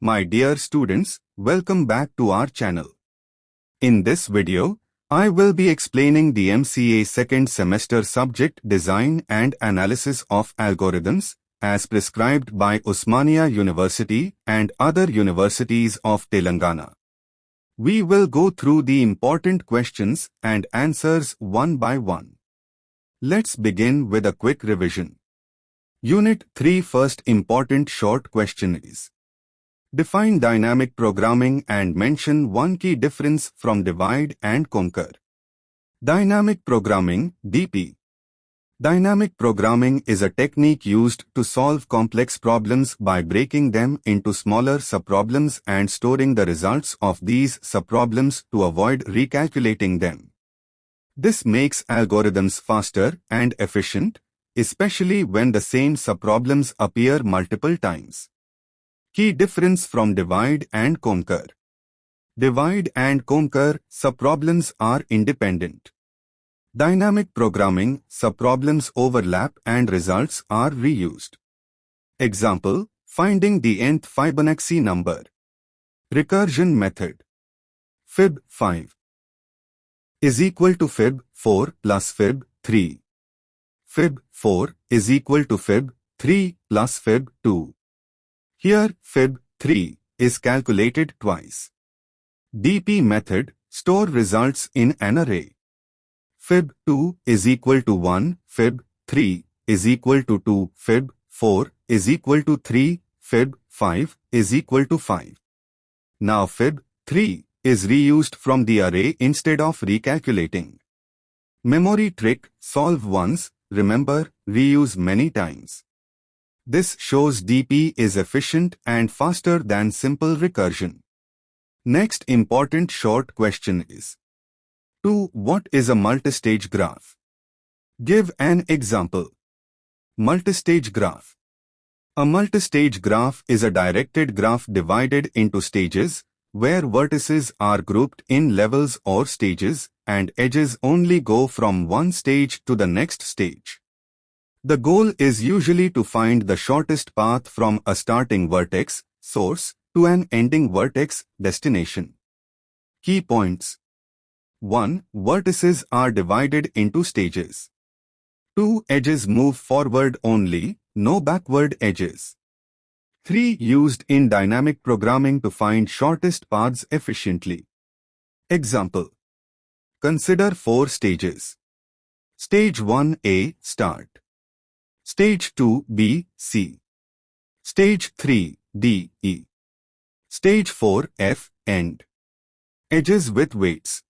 My dear students, welcome back to our channel. In this video, I will be explaining the MCA second semester subject Design and Analysis of Algorithms as prescribed by Osmania University and other universities of Telangana. We will go through the important questions and answers one by one. Let's begin with a quick revision. Unit 3 first important short question is: define dynamic programming and mention one key difference from divide and conquer. Dynamic programming, DP. Dynamic programming is a technique used to solve complex problems by breaking them into smaller subproblems and storing the results of these subproblems to avoid recalculating them. This makes algorithms faster and efficient, especially when the same subproblems appear multiple times. Key difference from divide and conquer. Divide and conquer subproblems are independent. Dynamic programming subproblems overlap and results are reused. Example: finding the nth Fibonacci number. Recursion method. Fib 5 is equal to Fib 4 plus Fib 3. Fib 4 is equal to Fib 3 plus Fib 2. Here, Fib 3 is calculated twice. DP method: store results in an array. Fib 2 is equal to 1, Fib 3 is equal to 2, Fib 4 is equal to 3, Fib 5 is equal to 5. Now Fib 3 is reused from the array instead of recalculating. Memory trick: solve once, remember, reuse many times. This shows DP is efficient and faster than simple recursion. Next important short question is: 2. What is a multistage graph? Give an example. Multistage graph. A multistage graph is a directed graph divided into stages, where vertices are grouped in levels or stages, and edges only go from one stage to the next stage. The goal is usually to find the shortest path from a starting vertex, source, to an ending vertex, destination. Key points. 1. Vertices are divided into stages. 2. Edges move forward only, no backward edges. 3. Used in dynamic programming to find shortest paths efficiently. Example. Consider 4 stages. Stage 1A, start. Stage 2, B, C. Stage 3, D, E. Stage 4, F, end. Edges with weights.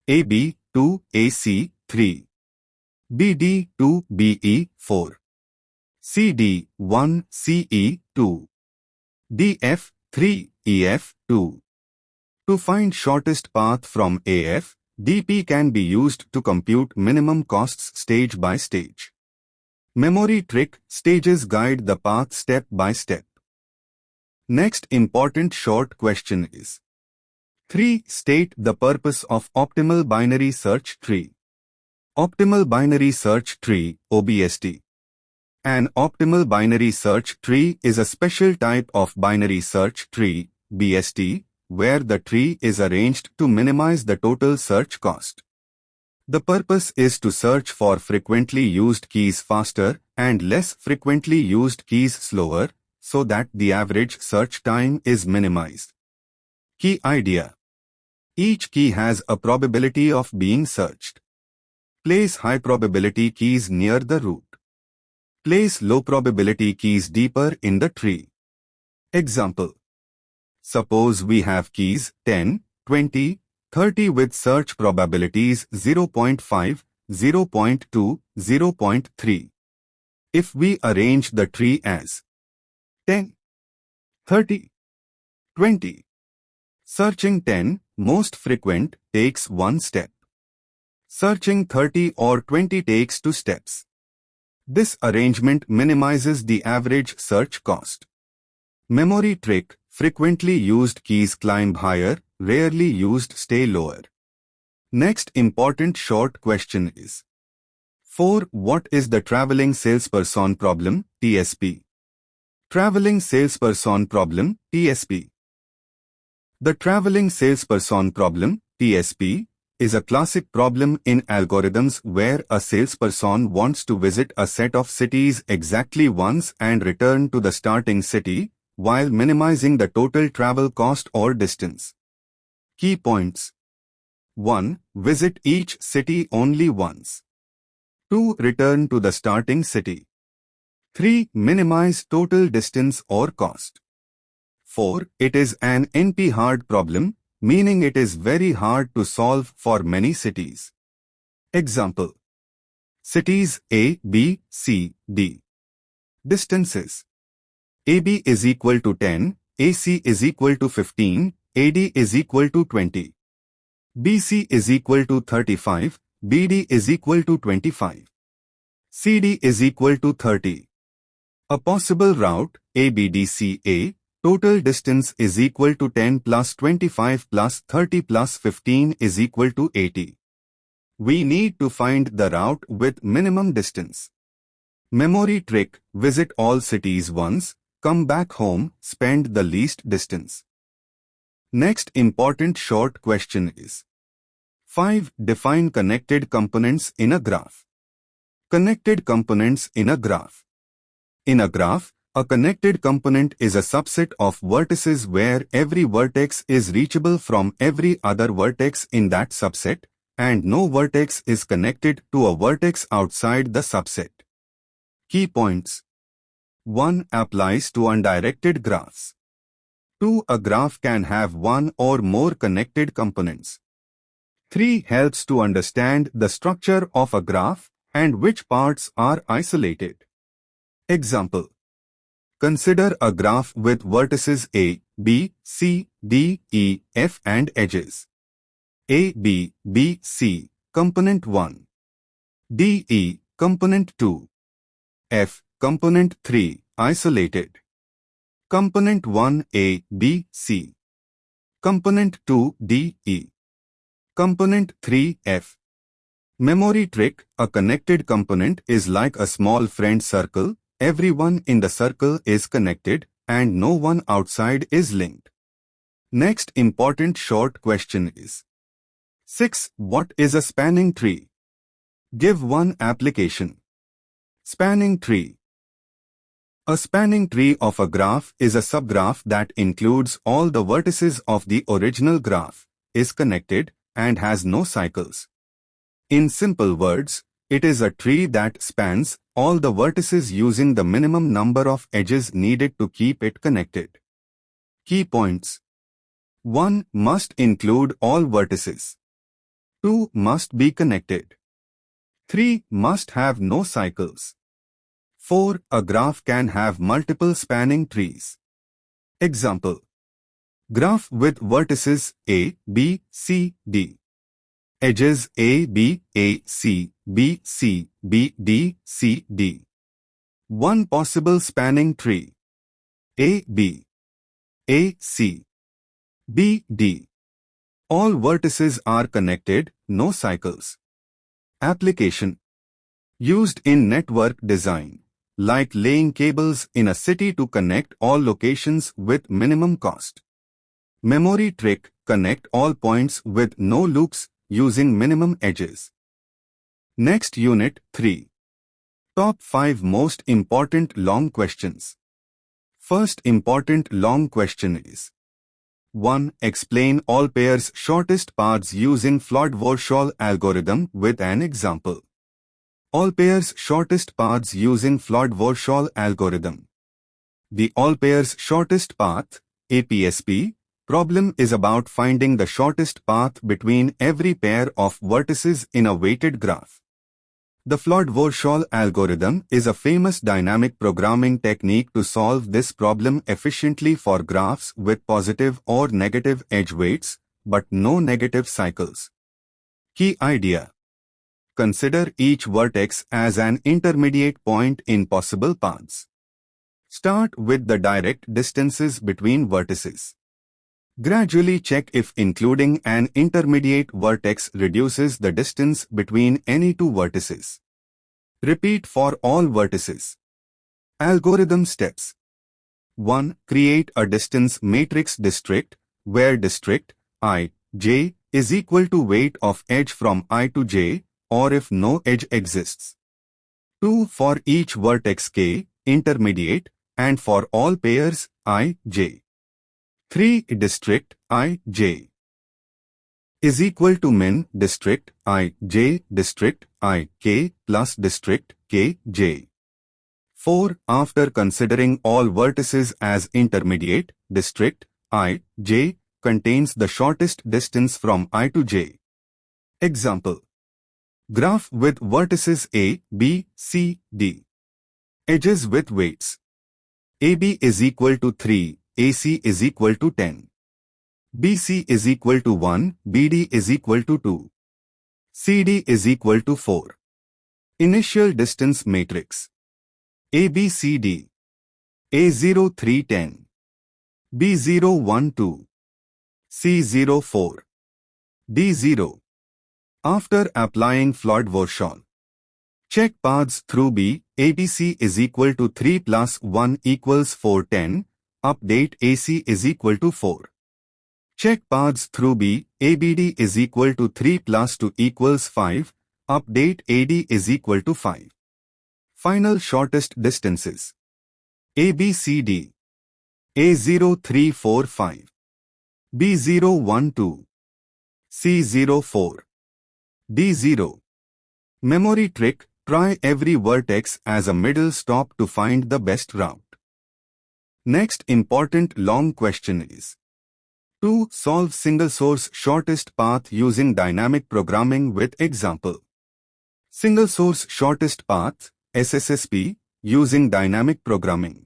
AB, 2, AC, 3. BD, 2, BE, 4. CD, 1, CE, 2. DF, 3, EF, 2. To find shortest path from AF, DP can be used to compute minimum costs stage by stage. Memory trick: stages guide the path step by step. Next important short question is: 3. State the purpose of optimal binary search tree. Optimal binary search tree, OBST. An optimal binary search tree is a special type of binary search tree, BST, where the tree is arranged to minimize the total search cost. The purpose is to search for frequently used keys faster and less frequently used keys slower, so that the average search time is minimized. Key idea: each key has a probability of being searched. Place high probability keys near the root. Place low probability keys deeper in the tree. Example. Suppose we have keys 10, 20, 30 with search probabilities 0.5, 0.2, 0.3. If we arrange the tree as 10, 30, 20, searching 10, most frequent, takes 1 step. Searching 30 or 20 takes 2 steps. This arrangement minimizes the average search cost. Memory trick: frequently used keys climb higher, rarely used stay lower. Next important short question is: 4. What is the traveling salesperson problem, TSP? Traveling salesperson problem, TSP. The traveling salesperson problem, TSP, is a classic problem in algorithms where a salesperson wants to visit a set of cities exactly once and return to the starting city, while minimizing the total travel cost or distance. Key points. 1. Visit each city only once. 2. Return to the starting city. 3. Minimize total distance or cost. 4. It is an NP-hard problem, meaning it is very hard to solve for many cities. Example. Cities A, B, C, D. Distances. AB is equal to 10, AC is equal to 15, AD is equal to 20. BC is equal to 35, BD is equal to 25. CD is equal to 30. A possible route, ABDCA, total distance is equal to 10 plus 25 plus 30 plus 15 is equal to 80. We need to find the route with minimum distance. Memory trick, visit all cities once, come back home, spend the least distance. Next important short question is 5. Define connected components in a graph. Connected components in a graph. In a graph, a connected component is a subset of vertices where every vertex is reachable from every other vertex in that subset, and no vertex is connected to a vertex outside the subset. Key points. 1. Applies to undirected graphs. 2. A graph can have one or more connected components. 3. Helps to understand the structure of a graph and which parts are isolated. Example. Consider a graph with vertices A, B, C, D, E, F and edges. A, B, B, C, component 1. D, E, component 2. F, component 3, isolated. Component 1 A, B, C. Component 2 D, E. Component 3 F. Memory trick, a connected component is like a small friend circle, everyone in the circle is connected and no one outside is linked. Next important short question is 6. What is a spanning tree? Give one application. Spanning tree. A spanning tree of a graph is a subgraph that includes all the vertices of the original graph, is connected, and has no cycles. In simple words, it is a tree that spans all the vertices using the minimum number of edges needed to keep it connected. Key points. 1. Must include all vertices. 2. Must be connected. 3. Must have no cycles. 4. A graph can have multiple spanning trees. Example. Graph with vertices A, B, C, D. Edges A, B, C, B, C, B, D, C, D. One possible spanning tree. A, B. A, C. B, D. All vertices are connected, no cycles. Application. Used in network design, like laying cables in a city to connect all locations with minimum cost. Memory trick, connect all points with no loops using minimum edges. Next unit 3. Top 5 most important long questions. First important long question is 1. Explain all pairs' shortest paths using Floyd-Warshall algorithm with an example. All pairs' shortest paths using Floyd-Warshall algorithm. The all pairs' shortest path, APSP, problem is about finding the shortest path between every pair of vertices in a weighted graph. The Floyd-Warshall algorithm is a famous dynamic programming technique to solve this problem efficiently for graphs with positive or negative edge weights, but no negative cycles. Key idea. Consider each vertex as an intermediate point in possible paths. Start with the direct distances between vertices. Gradually check if including an intermediate vertex reduces the distance between any two vertices. Repeat for all vertices. Algorithm steps. 1. Create a distance matrix district, where district I, j is equal to weight of edge from I to j, or if no edge exists. 2. For each vertex k, intermediate, and for all pairs I, j. 3. District I, j is equal to min district I, j district I, k plus district k, j. 4. After considering all vertices as intermediate, district I, j contains the shortest distance from I to j. Example. Graph with vertices A, B, C, D. Edges with weights. AB is equal to 3, AC is equal to 10. BC is equal to 1, BD is equal to 2. CD is equal to 4. Initial distance matrix. ABCD. A0 310. B0 1 2. C0 4. D0. After applying Floyd-Warshall. Check paths through B. ABC is equal to 3 plus 1 equals 410. Update AC is equal to 4. Check paths through B. ABD is equal to 3 plus 2 equals 5. Update AD is equal to 5. Final shortest distances. ABCD. A0 3 4 5. B0 1 2. C0 4. D0. Memory trick. Try every vertex as a middle stop to find the best route. Next important long question is: 2. Solve single source shortest path using dynamic programming with example. Single source shortest path, SSSP, using dynamic programming.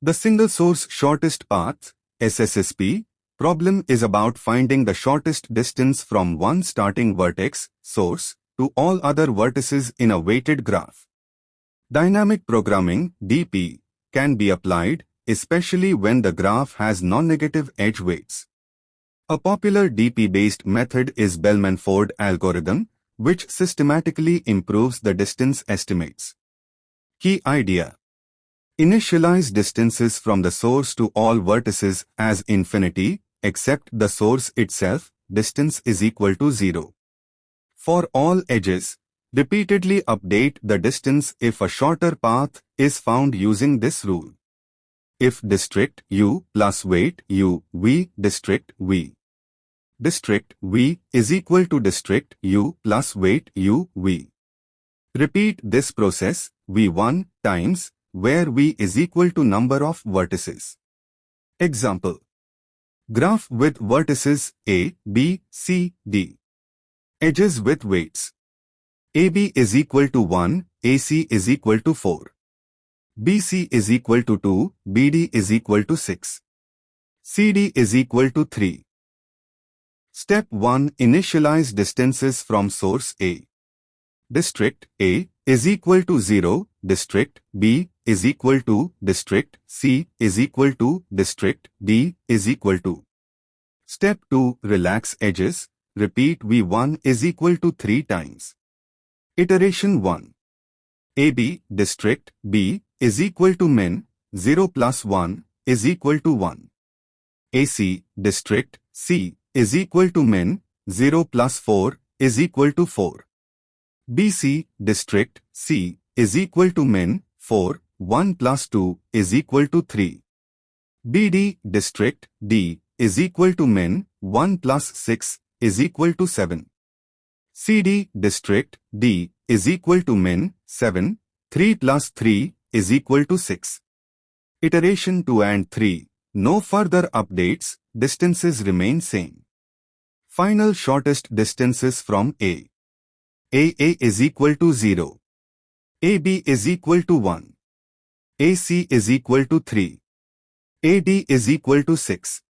The single source shortest path, SSSP, problem is about finding the shortest distance from one starting vertex, source, to all other vertices in a weighted graph. Dynamic programming, DP, can be applied, especially when the graph has non-negative edge weights. A popular DP-based method is Bellman-Ford algorithm, which systematically improves the distance estimates. Key idea: initialize distances from the source to all vertices as infinity, except the source itself, distance is equal to 0. For all edges, repeatedly update the distance if a shorter path is found using this rule. If district U plus weight U, V district V. District V is equal to district U plus weight U, V. Repeat this process V1 times, where V is equal to number of vertices. Example. Graph with vertices A, B, C, D. Edges with weights. AB is equal to 1, AC is equal to 4. BC is equal to 2, BD is equal to 6. CD is equal to 3. Step 1. Initialize distances from source A. District A is equal to 0, district B is equal to, district C is equal to, district D is equal to. Step 2. Relax edges. Repeat V1 is equal to 3 times. Iteration 1. AB, district B, is equal to min, 0 plus 1, is equal to 1. AC, district C, is equal to min, 0 plus 4, is equal to 4. BC, district C, is equal to min, 4, 1 plus 2, is equal to 3. BD, district D, is equal to min, 1 plus 6, is equal to 7. CD, district D, is equal to min, 7, 3 plus 3, is equal to 6. Iteration 2 and 3. No further updates, distances remain same. Final shortest distances from A. AA is equal to 0. AB is equal to 1. AC is equal to 3. AD is equal to 6.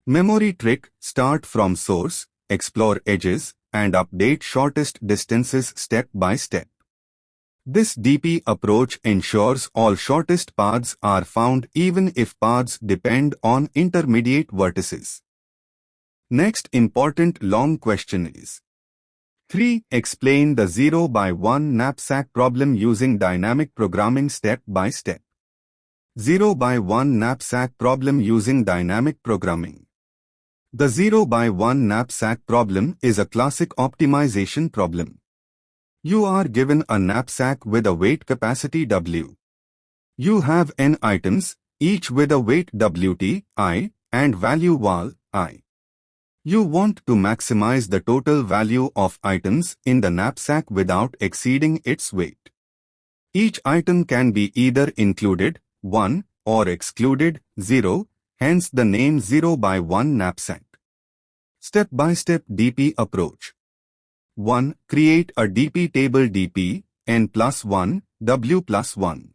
Memory trick: start from source, explore edges, and update shortest distances step by step. This DP approach ensures all shortest paths are found even if paths depend on intermediate vertices. Next important long question is: 3. Explain the 0 by 1 knapsack problem using dynamic programming step by step. 0 by 1 knapsack problem using dynamic programming. The 0 by 1 knapsack problem is a classic optimization problem. You are given a knapsack with a weight capacity W. You have n items, each with a weight Wt, I, and value val, I. You want to maximize the total value of items in the knapsack without exceeding its weight. Each item can be either included, 1, or excluded, 0, hence the name 0 by 1 knapsack. Step-by-step DP approach. 1. Create a DP table DP, n plus 1, W plus 1.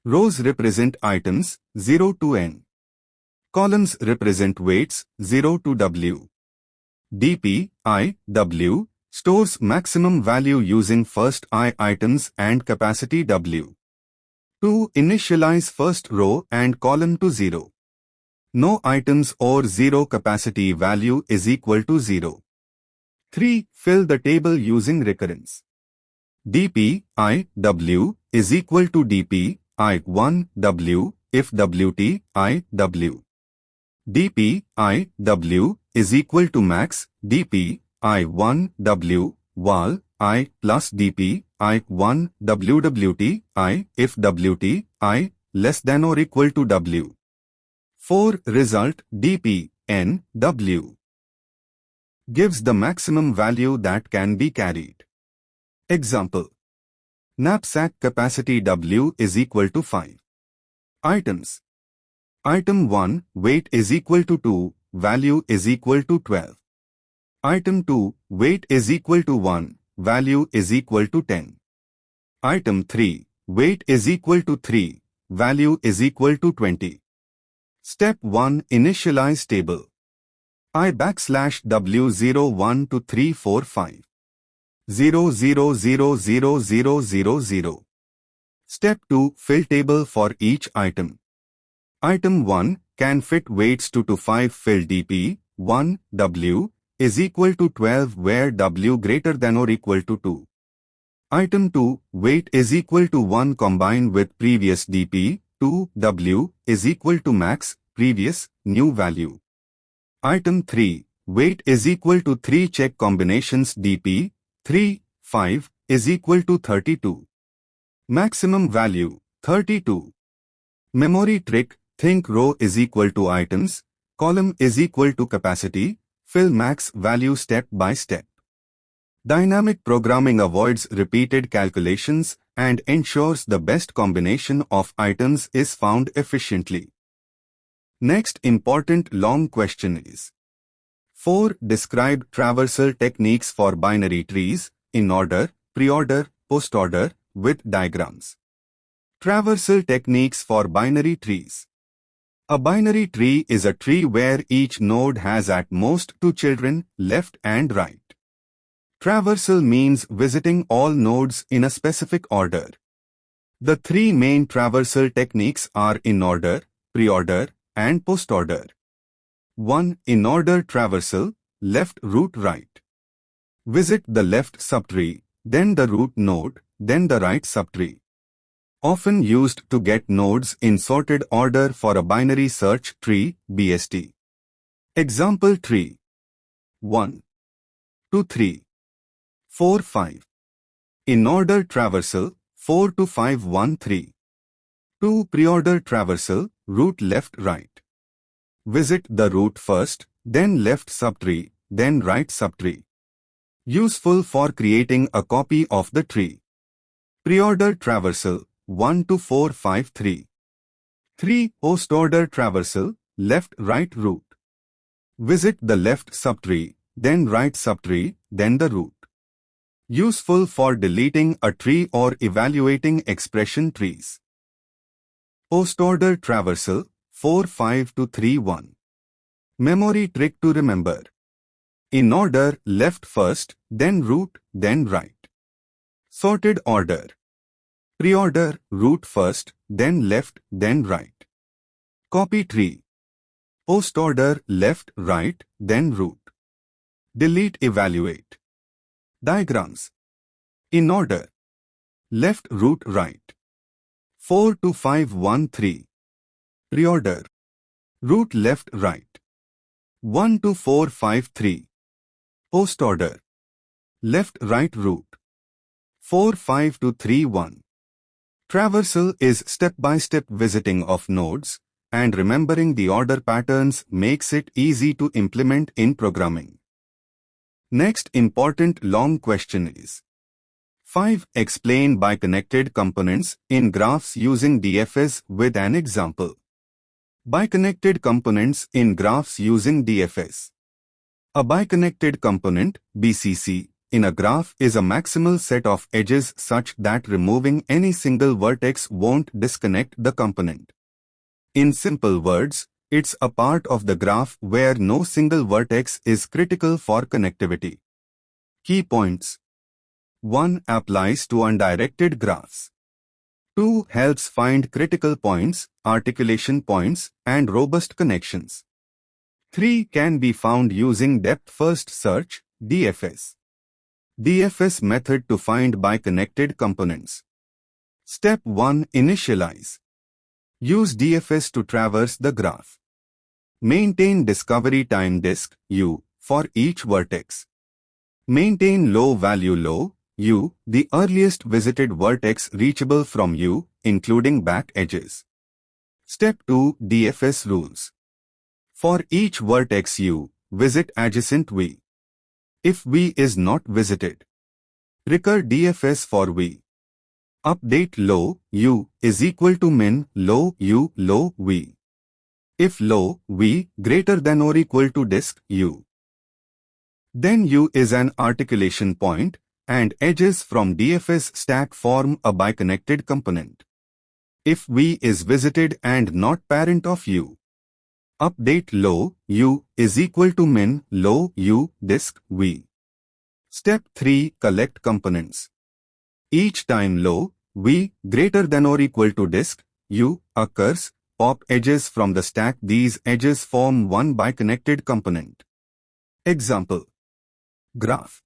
Rows represent items, 0 to n. Columns represent weights, 0 to W. DP, I, W, stores maximum value using first I items and capacity W. 2. Initialize first row and column to 0. No items or 0 capacity value is equal to 0. 3. Fill the table using recurrence. DP, I, W, is equal to DP, I, 1, W, if Wt, I, W. DP, I, W, is equal to max, DP, I, 1, W, val, I, plus DP, I, 1, WWT, I, if Wt, I, less than or equal to W. 4. Result, DP, N, W. Gives the maximum value that can be carried. Example. Knapsack capacity W is equal to 5. Items. Item 1, weight is equal to 2, value is equal to 12. Item 2, weight is equal to 1, value is equal to 10. Item 3, weight is equal to 3, value is equal to 20. Step 1. Initialize table. I backslash W01 to 345. 0000000. Step 2. Fill table for each item. Item 1 can fit weights 2 to 5. Fill DP 1 W is equal to 12 where W greater than or equal to 2. Item 2 weight is equal to 1 combined with previous DP 2 W is equal to max previous new value. Item 3 weight is equal to 3 check combinations DP 3 5 is equal to 32. Maximum value 32. Memory trick. Think row is equal to items, column is equal to capacity, fill max value step by step. Dynamic programming avoids repeated calculations and ensures the best combination of items is found efficiently. Next important long question is 4. Describe traversal techniques for binary trees, in order, pre-order, post-order, with diagrams. Traversal techniques for binary trees. A binary tree is a tree where each node has at most 2 children, left and right. Traversal means visiting all nodes in a specific order. The 3 main traversal techniques are in order, pre-order, and post-order. 1. In order traversal, left root right. Visit the left subtree, then the root node, then the right subtree. Often used to get nodes in sorted order for a binary search tree, BST. Example tree. 1, 2, 3, 4, 5. In order traversal, 4 to 5, 1, 3. 2. Pre-order traversal, root left right. Visit the root first, then left subtree, then right subtree. Useful for creating a copy of the tree. Pre-order traversal, 1 to 4, 5, 3. 3. Post-order traversal, left-right root. Visit the left subtree, then right subtree, then the root. Useful for deleting a tree or evaluating expression trees. Post-order traversal, 4, 5 to 3, 1. Memory trick to remember. In order, left first, then root, then right. Sorted order. Pre-order, root first, then left, then right. Copy tree. Post-order, left, right, then root. Delete, evaluate. Diagrams. In order. Left root right. 4 to 513. Reorder. Route left right. 1 to 453. Post order. Left right route. 45 to 31. Traversal is step-by-step visiting of nodes, and remembering the order patterns makes it easy to implement in programming. Next important long question is 5. Explain biconnected components in graphs using DFS with an example. Biconnected components in graphs using DFS. A biconnected component, BCC, in a graph is a maximal set of edges such that removing any single vertex won't disconnect the component. In simple words, it's a part of the graph where no single vertex is critical for connectivity. Key points. 1. Applies to undirected graphs. 2. Helps find critical points, articulation points, and robust connections. 3. Can be found using depth-first search, DFS. DFS method to find biconnected components. Step 1. Initialize. Use DFS to traverse the graph. Maintain discovery time disk, U, for each vertex. Maintain low value low, U, the earliest visited vertex reachable from U, including back edges. Step 2. DFS rules. For each vertex U, visit adjacent V. If V is not visited, recur DFS for V. Update low U is equal to min low U low V. If low V greater than or equal to disk U, then U is an articulation point, and edges from DFS stack form a biconnected component. If V is visited and not parent of U, update low U is equal to min low U disk V. Step 3. Collect components. Each time low V greater than or equal to disk U occurs, pop edges from the stack. These edges form one biconnected component. Example. Graph.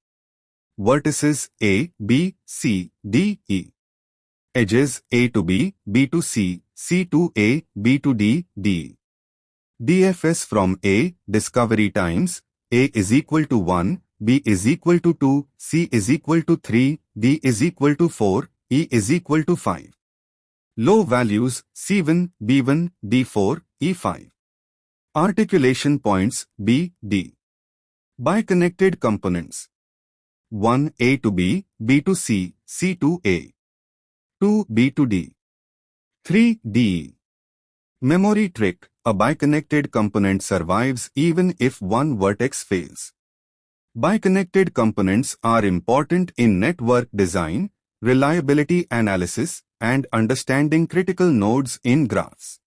Vertices A, B, C, D, E. Edges A to B, B to C, C to A, B to D, D. DFS from A, discovery times, A is equal to 1, B is equal to 2, C is equal to 3, D is equal to 4, E is equal to 5. Low values C1, B1, D4, E5. Articulation points B, D. Biconnected components. 1. A to B, B to C, C to A. 2. B to D. 3. D. Memory trick. A biconnected component survives even if one vertex fails. Biconnected components are important in network design, reliability analysis, and understanding critical nodes in graphs.